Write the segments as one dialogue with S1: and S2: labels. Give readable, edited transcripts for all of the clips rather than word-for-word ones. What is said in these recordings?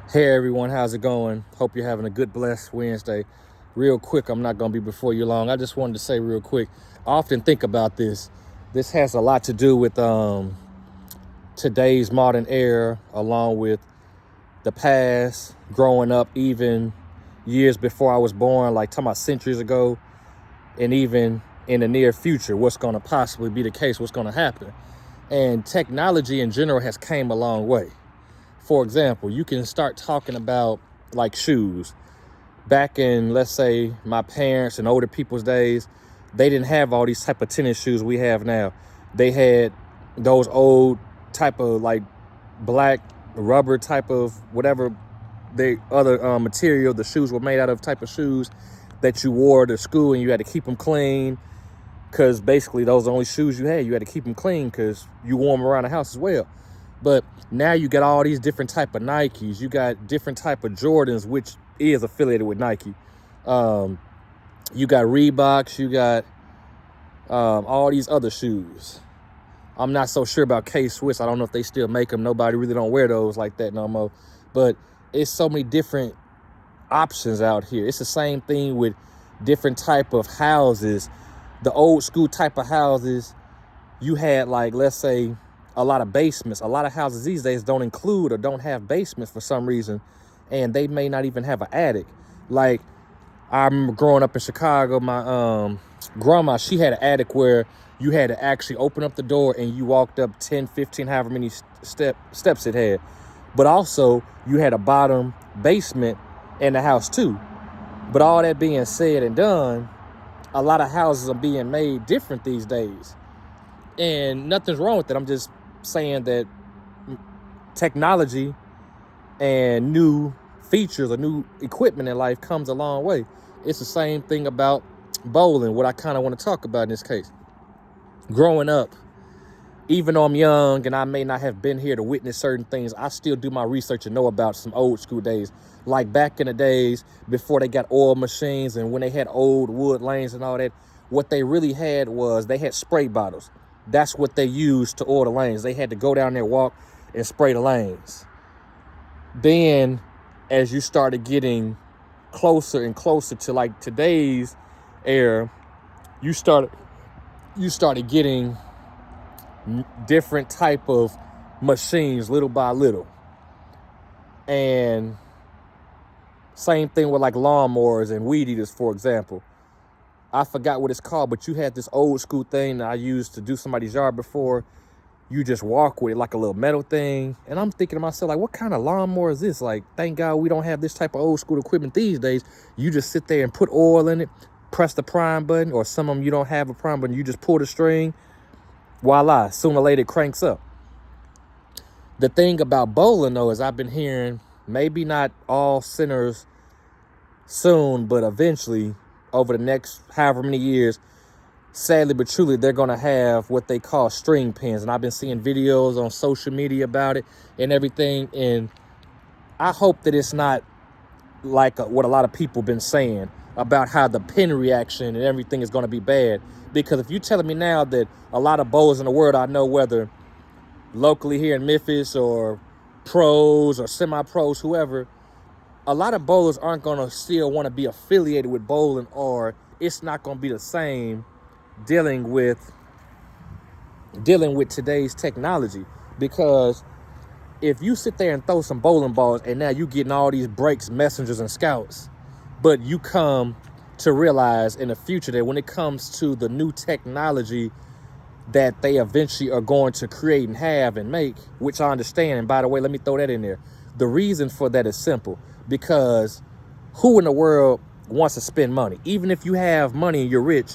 S1: Hey everyone, how's it going? Hope you're having a good, blessed Wednesday. Real quick, I'm not going to be before you long. I just wanted to say real quick, I often think about this. This has a lot to do with today's modern era, along with the past, growing up, even years before I was born, like talking about centuries ago, and even in the near future, what's going to possibly be the case, what's going to happen. And technology in general has came a long way. For example, you can start talking about like shoes. Back in, let's say, my parents and older people's days, they didn't have all these type of tennis shoes we have now. They had those old type of like black rubber type of whatever the other material the shoes were made out of type of shoes that you wore to school, and you had to keep them clean because basically those are the only shoes you had. You had to keep them clean because you wore them around the house as well. But now you got all these different type of Nikes. You got different type of Jordans, which is affiliated with Nike. You got Reeboks. You got all these other shoes. I'm not so sure about K-Swiss. I don't know if they still make them. Nobody really don't wear those like that no more. But it's so many different options out here. It's the same thing with different type of houses. The old school type of houses, you had like, let's say, a lot of basements. A lot of houses these days don't include or don't have basements for some reason, and they may not even have an attic. Like, I remember growing up in Chicago, my grandma, she had an attic where you had to actually open up the door and you walked up 10, 15, however many steps it had. But also, you had a bottom basement in the house too. But all that being said and done, a lot of houses are being made different these days. And nothing's wrong with it. I'm just saying that technology and new features or new equipment in life comes a long way. It's the same thing about bowling, what I kind of want to talk about in this case. Growing up, even though I'm young and I may not have been here to witness certain things, I still do my research and know about some old school days. Like back in the days before they got oil machines and when they had old wood lanes and all that, what they really had was they had spray bottles. That's what they used to oil the lanes. They had to go down there, walk, and spray the lanes. Then, as you started getting closer and closer to like today's era, you started getting different type of machines little by little. And same thing with like lawnmowers and weed eaters, for example. I forgot what it's called, but you had this old school thing that I used to do somebody's yard before. You just walk with it like a little metal thing. And I'm thinking to myself, like, what kind of lawnmower is this? Like, thank God we don't have this type of old school equipment these days. You just sit there and put oil in it, press the prime button, or some of them you don't have a prime button. You just pull the string. Voila, sooner or later it cranks up. The thing about bowling, though, is I've been hearing, maybe not all centers soon, but eventually, over the next however many years, sadly but truly, they're going to have what they call string pins. And I've been seeing videos on social media about it and everything. And I hope that it's not like what a lot of people been saying about how the pin reaction and everything is going to be bad. Because if you're telling me now that a lot of bowlers in the world, I know whether locally here in Memphis or pros or semi-pros, whoever, a lot of bowlers aren't going to still want to be affiliated with bowling, or it's not going to be the same dealing with today's technology. Because if you sit there and throw some bowling balls and now you getting all these breaks, messengers, and scouts, but you come to realize in the future that when it comes to the new technology that they eventually are going to create and have and make, which I understand. And by the way, let me throw that in there. The reason for that is simple, because who in the world wants to spend money? Even if you have money and you're rich,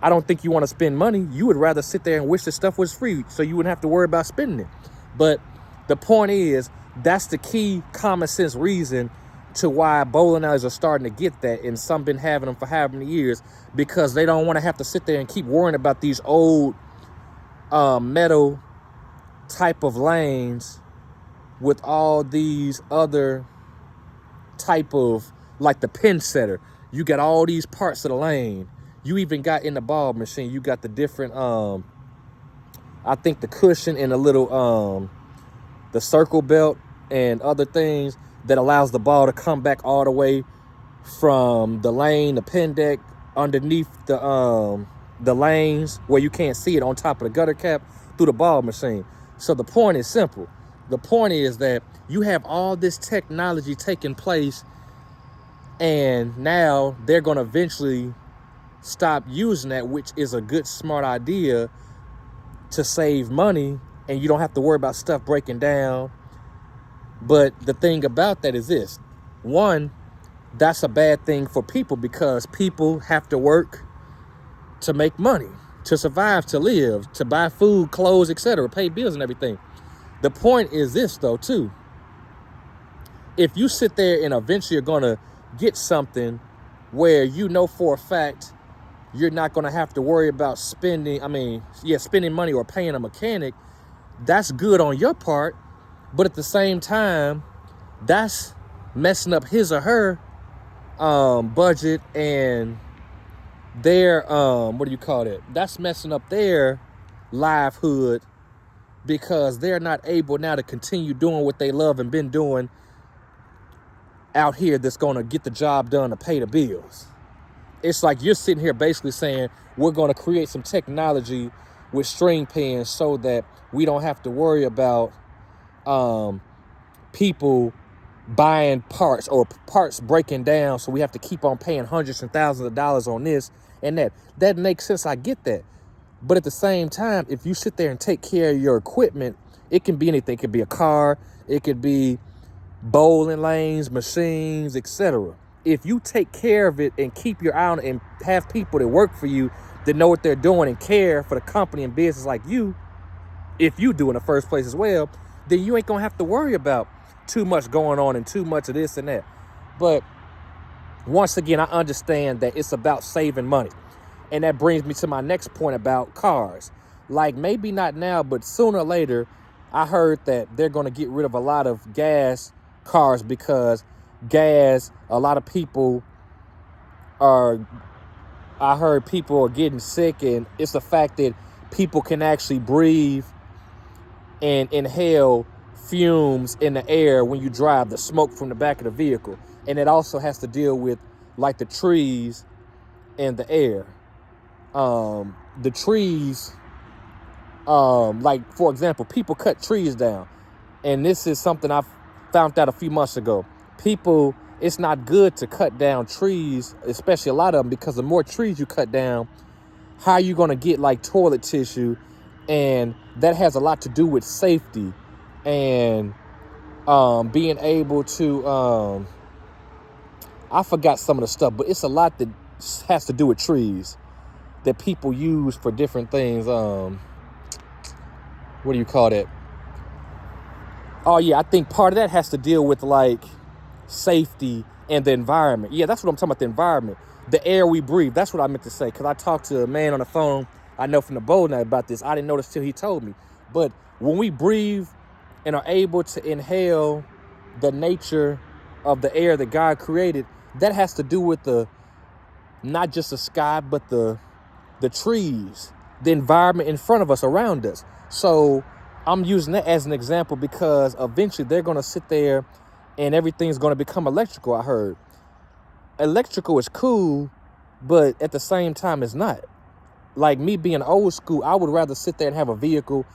S1: I don't think you want to spend money. You would rather sit there and wish the stuff was free so you wouldn't have to worry about spending it. But the point is, that's the key common sense reason to why bowling alleys are starting to get that, and some been having them for however many years, because they don't want to have to sit there and keep worrying about these old metal type of lanes with all these other type of, like the pin setter. You got all these parts of the lane. You even got in the ball machine, you got the different I think the cushion and the little the circle belt and other things. that allows the ball to come back all the way from the lane, the pen deck, underneath the lanes where you can't see it on top of the gutter cap through the ball machine. So the point is simple. The point is that you have all this technology taking place, and now they're going to eventually stop using that, which is a good, smart idea to save money, and you don't have to worry about stuff breaking down. But the thing about that is this. One, that's a bad thing for people because people have to work to make money, to survive, to live, to buy food, clothes, etc., pay bills and everything. The point is this, though, too. If you sit there and eventually you're going to get something where you know for a fact you're not going to have to worry about spending money or paying a mechanic, that's good on your part. But at the same time, that's messing up his or her budget and their, that's messing up their livelihood because they're not able now to continue doing what they love and been doing out here that's going to get the job done to pay the bills. It's like you're sitting here basically saying we're going to create some technology with string pins so that we don't have to worry about people buying parts or parts breaking down, so we have to keep on paying hundreds and thousands of dollars on this and that. That makes sense. I get that. But at the same time, if you sit there and take care of your equipment, it can be anything. It could be a car. It could be bowling lanes, machines, etc. If you take care of it and keep your eye on it and have people that work for you that know what they're doing and care for the company and business like you, if you do in the first place as well, then you ain't going to have to worry about too much going on and too much of this and that. But once again, I understand that it's about saving money. And that brings me to my next point about cars. Like maybe not now, but sooner or later, I heard that they're going to get rid of a lot of gas cars because gas, a lot of people I heard people are getting sick, and it's the fact that people can actually breathe and inhale fumes in the air when you drive, the smoke from the back of the vehicle. And it also has to deal with like the trees and the air. The trees, like for example, people cut trees down. And this is something I found out a few months ago. People, it's not good to cut down trees, especially a lot of them, because the more trees you cut down, how are you going to get like toilet tissue? And that has a lot to do with safety and being able to, I forgot some of the stuff, but it's a lot that has to do with trees that people use for different things. What do you call that? Oh yeah, I think part of that has to deal with like safety and the environment. Yeah, that's what I'm talking about, the environment. The air we breathe, that's what I meant to say. Because I talked to a man on the phone, I know from the bowl night about this. I didn't know this till he told me. But when we breathe and are able to inhale the nature of the air that God created, that has to do with the, not just the sky, but the trees, the environment in front of us, around us. So I'm using that as an example because eventually they're going to sit there and everything's going to become electrical. I heard electrical is cool, but at the same time it's not. Like me being old school, I would rather sit there and have a vehicle.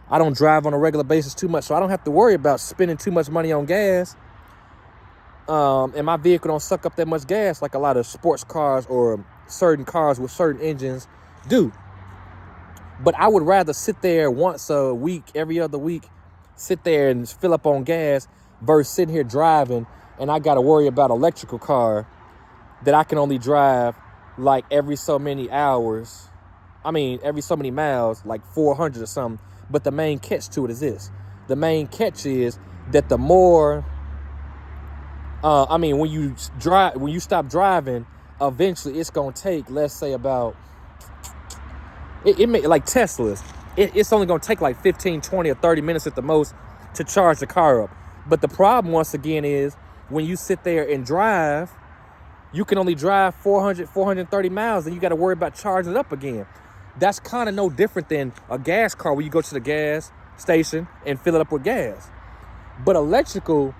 S1: I don't drive on a regular basis too much, so I don't have to worry about spending too much money on gas. And my vehicle don't suck up that much gas like a lot of sports cars or certain cars with certain engines do. But I would rather sit there once a week, every other week, sit there and fill up on gas versus sitting here driving and I got to worry about an electrical car that I can only drive like every so many hours. Every so many miles, like 400 or something. But the main catch to it is this. The main catch is that the more, when you stop driving, eventually it's going to take, let's say about, it may, like Teslas, it's only going to take like 15, 20 or 30 minutes at the most to charge the car up. But the problem, once again, is when you sit there and drive, you can only drive 400, 430 miles and you got to worry about charging it up again. That's kind of no different than a gas car where you go to the gas station and fill it up with gas. But electrical,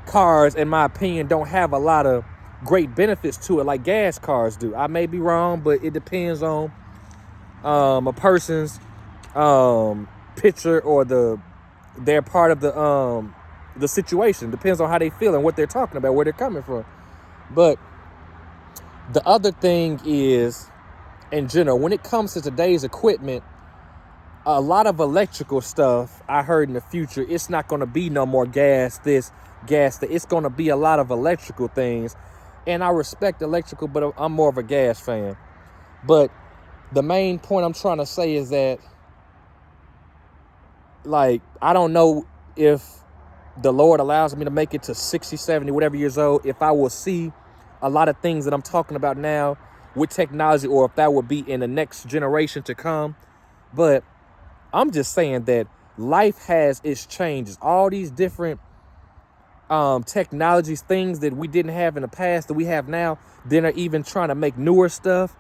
S1: cars, in my opinion, don't have a lot of great benefits to it like gas cars do. I may be wrong, but it depends on a person's picture or they're part of the situation. Depends on how they feel and what they're talking about, where they're coming from. But the other thing is, in general, when it comes to today's equipment, a lot of electrical stuff, I heard in the future, it's not going to be no more gas this, gas that. It's going to be a lot of electrical things. And I respect electrical, but I'm more of a gas fan. But the main point I'm trying to say is that, like, I don't know if the Lord allows me to make it to 60, 70, whatever years old, if I will see a lot of things that I'm talking about now with technology, or if that would be in the next generation to come. But I'm just saying that life has its changes. All these different technologies, things that we didn't have in the past that we have now, then are even trying to make newer stuff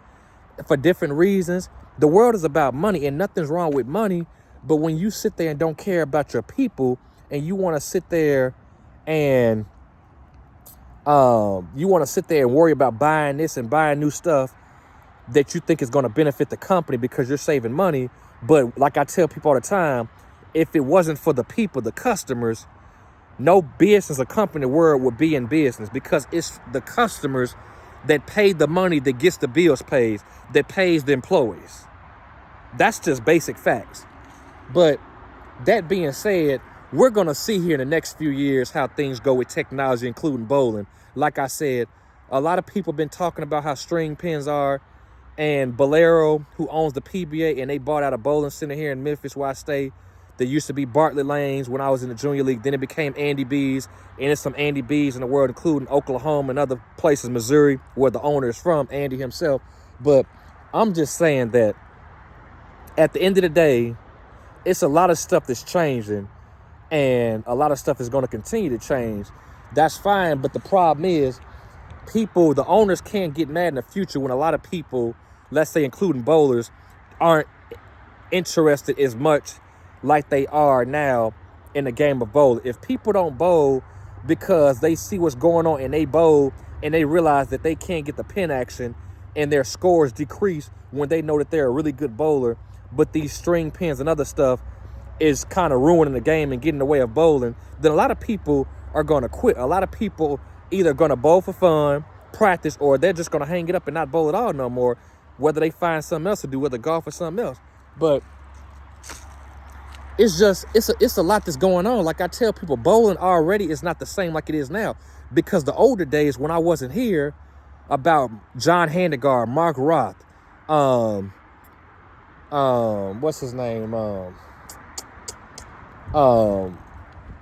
S1: for different reasons. The world is about money, and nothing's wrong with money. But when you sit there and don't care about your people, and you want to sit there and worry about buying this and buying new stuff that you think is going to benefit the company because you're saving money. But like I tell people all the time, if it wasn't for the people, the customers, no business or company in the world would be in business, because it's the customers that pay the money that gets the bills paid, that pays the employees. That's just basic facts. But that being said, we're going to see here in the next few years how things go with technology, including bowling. Like I said, a lot of people have been talking about how string pins are, and Bolero, who owns the PBA, and they bought out a bowling center here in Memphis where I stay. There used to be Bartlett Lanes when I was in the junior league. Then it became Andy B's, and there's some Andy B's in the world, including Oklahoma and other places, Missouri, where the owner is from, Andy himself. But I'm just saying that at the end of the day, it's a lot of stuff that's changing, and a lot of stuff is going to continue to change. That's fine, but the problem is people, the owners, can't get mad in the future when a lot of people, let's say including bowlers, aren't interested as much like they are now in the game of bowling. If people don't bowl because they see what's going on and they bowl and they realize that they can't get the pin action and their scores decrease when they know that they're a really good bowler, but these string pins and other stuff is kind of ruining the game and getting in the way of bowling, then a lot of people are going to quit. A lot of people either going to bowl for fun, practice, or they're just going to hang it up and not bowl at all no more, whether they find something else to do, whether golf or something else. But it's a lot that's going on. Like I tell people, bowling already is not the same like it is now, because the older days when I wasn't here, about John Handegard, Mark Roth, what's his name,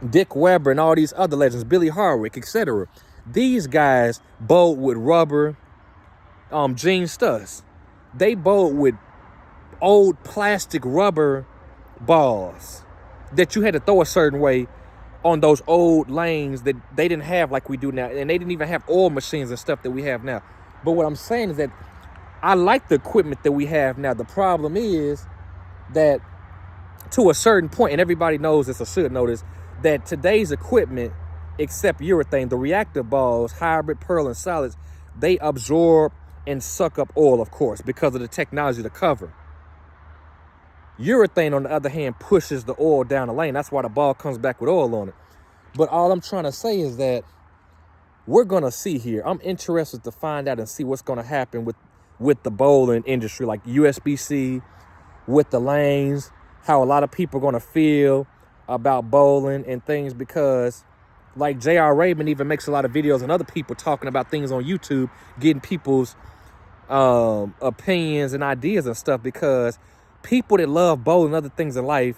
S1: Dick Weber, and all these other legends, Billy Harwick, etc. These guys bowled with rubber, Gene Stuss. They bowled with old plastic rubber balls that you had to throw a certain way on those old lanes that they didn't have like we do now, and they didn't even have oil machines and stuff that we have now. But what I'm saying is that I like the equipment that we have now. The problem is that to a certain point, and everybody knows this or should know this, that today's equipment, except urethane, the reactive balls, hybrid, pearl, and solids, they absorb and suck up oil, of course, because of the technology to cover. Urethane, on the other hand, pushes the oil down the lane. That's why the ball comes back with oil on it. But all I'm trying to say is that we're going to see here. I'm interested to find out and see what's going to happen with the bowling industry, like USBC, with the lanes, how a lot of people are going to feel about bowling and things, because like J.R. Raymond even makes a lot of videos and other people talking about things on YouTube, getting people's opinions and ideas and stuff, because people that love bowling and other things in life,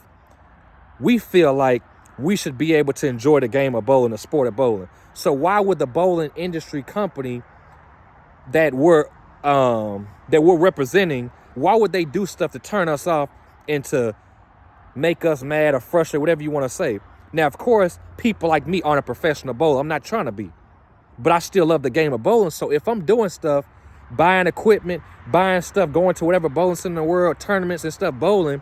S1: we feel like we should be able to enjoy the game of bowling, the sport of bowling. So why would the bowling industry company that we're representing, why would they do stuff to turn us off and to make us mad or frustrated, whatever you want to say? Now, of course, people like me aren't a professional bowler. I'm not trying to be. But I still love the game of bowling. So if I'm doing stuff, buying equipment, buying stuff, going to whatever bowling center in the world, tournaments and stuff, bowling,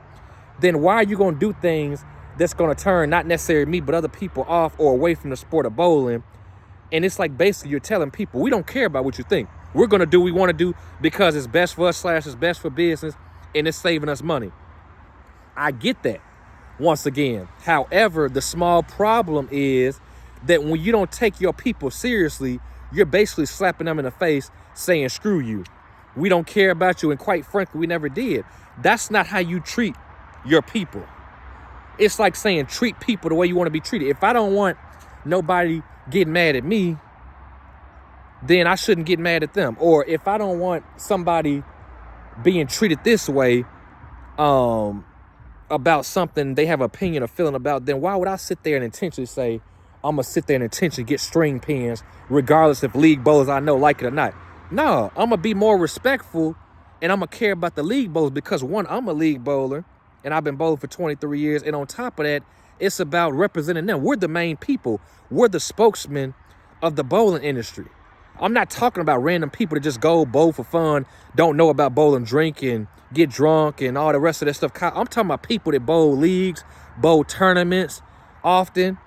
S1: then why are you going to do things that's going to turn not necessarily me, but other people off or away from the sport of bowling. And it's like basically you're telling people, we don't care about what you think. We're going to do what we want to do because it's best for us / it's best for business and it's saving us money. I get that once again. However, the small problem is that when you don't take your people seriously, you're basically slapping them in the face saying, screw you. We don't care about you. And quite frankly, we never did. That's not how you treat your people. It's like saying treat people the way you want to be treated. If I don't want nobody getting mad at me, then I shouldn't get mad at them. Or if I don't want somebody being treated this way about something they have an opinion or feeling about, then why would I sit there and intentionally say, I'm going to sit there and intentionally get string pins regardless if league bowlers I know like it or not? No, I'm going to be more respectful and I'm going to care about the league bowlers because, one, I'm a league bowler and I've been bowling for 23 years. And on top of that, it's about representing them. We're the main people. We're the spokesmen of the bowling industry. I'm not talking about random people that just go bowl for fun, don't know about bowling, drink and get drunk and all the rest of that stuff. I'm talking about people that bowl leagues, bowl tournaments often,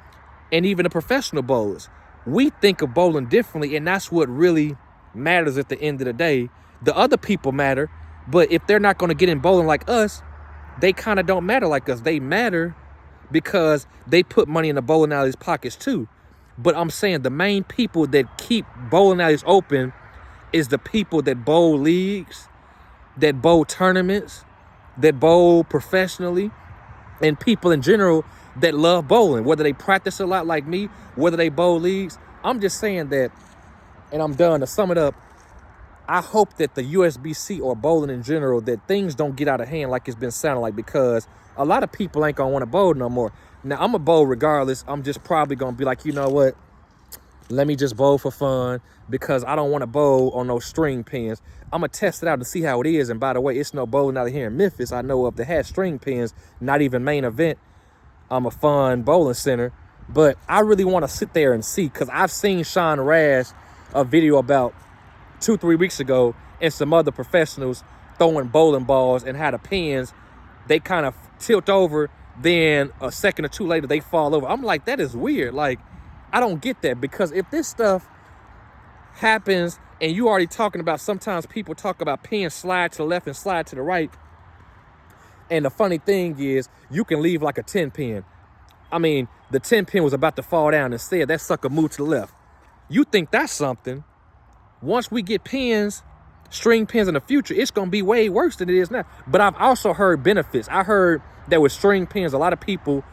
S1: and even the professional bowlers. We think of bowling differently, and that's what really matters at the end of the day. The other people matter, but if they're not going to get in bowling like us, they kind of don't matter like us. They matter because they put money in the bowling alley's pockets too. But I'm saying the main people that keep bowling alleys open is the people that bowl leagues, that bowl tournaments, that bowl professionally, and people in general that love bowling, whether they practice a lot like me, whether they bowl leagues. I'm just saying that, and I'm done. To sum it up, I hope that the USBC or bowling in general, that things don't get out of hand like it's been sounding like, because a lot of people ain't gonna want to bowl no more. Now, I'm a bowl regardless. I'm just probably gonna be like, you know what? Let me just bowl for fun because I don't want to bowl on those string pins. I'm gonna test it out to see how it is. And by the way, it's no bowling out here in Memphis I know of that has string pins, not even main event. I'm a fun bowling center, but I really want to sit there and see, because I've seen Sean Rash a video about 2-3 weeks ago and some other professionals throwing bowling balls and how the pins, they kind of tilt over, then a second or two later they fall over. I'm like, that is weird. Like, I don't get that, because if this stuff happens and you already talking about, sometimes people talk about pins slide to the left and slide to the right. And the funny thing is, you can leave like a 10 pin. I mean, the 10 pin was about to fall down. Instead, that sucker moved to the left. You think that's something. Once we get pins, string pins in the future, it's going to be way worse than it is now. But I've also heard benefits. I heard that with string pins, a lot of people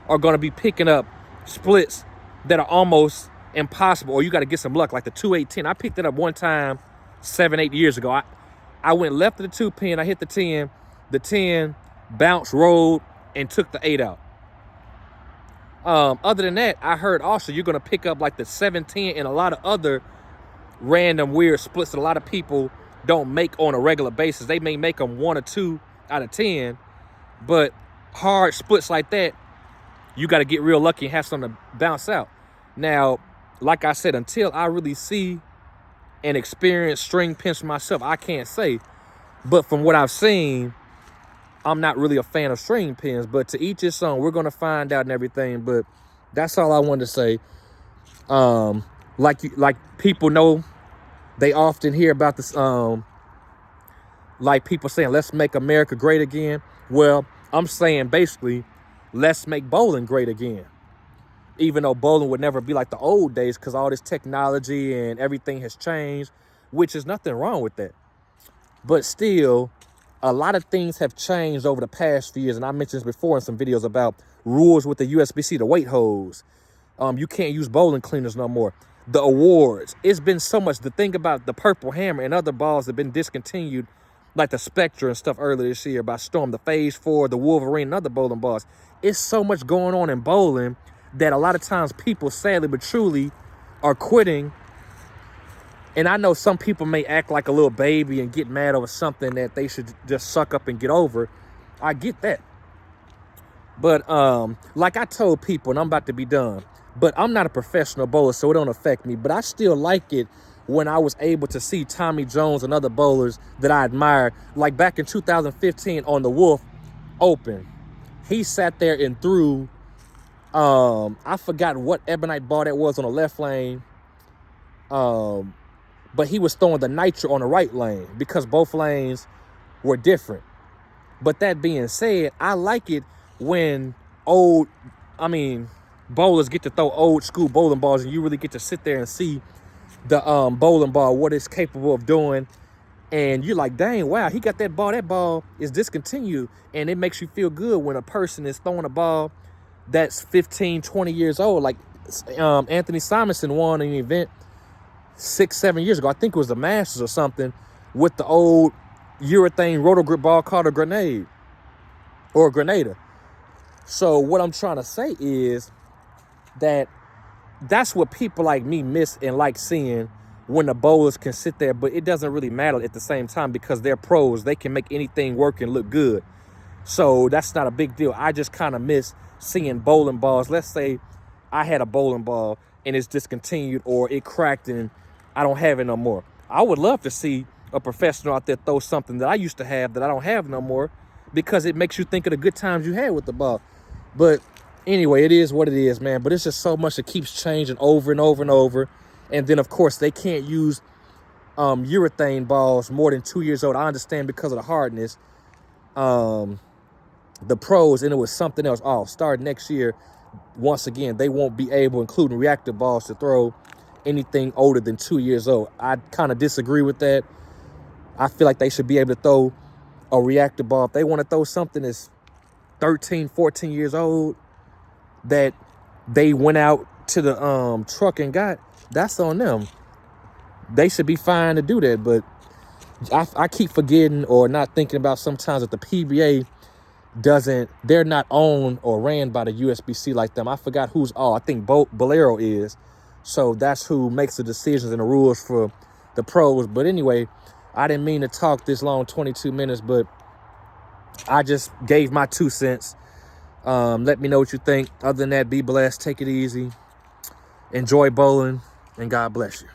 S1: are going to be picking up splits that are almost impossible, or you got to get some luck, like the 2-8-10. I picked it up one time 7-8 years ago. I went left of the 2 pin, I hit the 10 bounced, rolled, and took the 8 out. Other than that, I heard also you're going to pick up like the 7-10 and a lot of other random weird splits that a lot of people don't make on a regular basis. They may make them 1 or 2 out of 10, but hard splits like that, you got to get real lucky and have something to bounce out. Now, like I said, until I really see and experience string pins for myself, I can't say. But from what I've seen, I'm not really a fan of string pins. But to each his own, we're going to find out and everything. But that's all I wanted to say. Like people know, they often hear about this, like people saying, let's make America great again. Well, I'm saying basically, let's make bowling great again. Even though bowling would never be like the old days, because all this technology and everything has changed, which is nothing wrong with that. But still, a lot of things have changed over the past few years. And I mentioned this before in some videos about rules with the USBC, the weight hose. You can't use bowling cleaners no more. The awards. It's been so much. The thing about the Purple Hammer and other balls that have been discontinued, like the Spectra and stuff earlier this year by Storm, the Phase 4, the Wolverine, and other bowling balls. It's so much going on in bowling that a lot of times people, sadly but truly, are quitting. And I know some people may act like a little baby and get mad over something that they should just suck up and get over. I get that. But like I told people, and I'm about to be done, but I'm not a professional bowler, so it don't affect me. But I still like it when I was able to see Tommy Jones and other bowlers that I admired. Like back in 2015 on the Wolf Open, he sat there and threw I forgot what ebonite ball that was on the left lane. But he was throwing the nitro on the right lane because both lanes were different. But that being said, I like it when bowlers get to throw old school bowling balls and you really get to sit there and see the bowling ball, what it's capable of doing. And you're like, dang, wow, he got that ball. That ball is discontinued. And it makes you feel good when a person is throwing a ball that's 15, 20 years old. Like Anthony Simonson won an event 6-7 years ago. I think it was the Masters or something with the old urethane roto grip ball called a Grenade or a Grenada. So what I'm trying to say is that's what people like me miss and like seeing when the bowlers can sit there, but it doesn't really matter at the same time because they're pros. They can make anything work and look good. So that's not a big deal. I just kind of miss seeing bowling balls. Let's say I had a bowling ball and it's discontinued or it cracked and I don't have it no more. I would love to see a professional out there throw something that I used to have that I don't have no more because it makes you think of the good times you had with the ball. But anyway, it is what it is, man. But it's just so much that keeps changing over and over and over. And then, of course, they can't use urethane balls more than 2 years old. I understand because of the hardness. The pros, and it was something else. Oh, starting next year, once again, they won't be able, including reactive balls, to throw anything older than 2 years old. I kind of disagree with that. I feel like they should be able to throw a reactive ball. If they want to throw something that's 13, 14 years old that they went out to the truck and got, that's on them. They should be fine to do that. But I keep forgetting or not thinking about sometimes that the PBA they're not owned or ran by the USBC like them. I forgot who's I think Bolero is. So that's who makes the decisions and the rules for the pros. But anyway, I didn't mean to talk this long, 22 minutes, but I just gave my 2 cents. Let me know what you think. Other than that, be blessed, take it easy, enjoy bowling, and God bless you.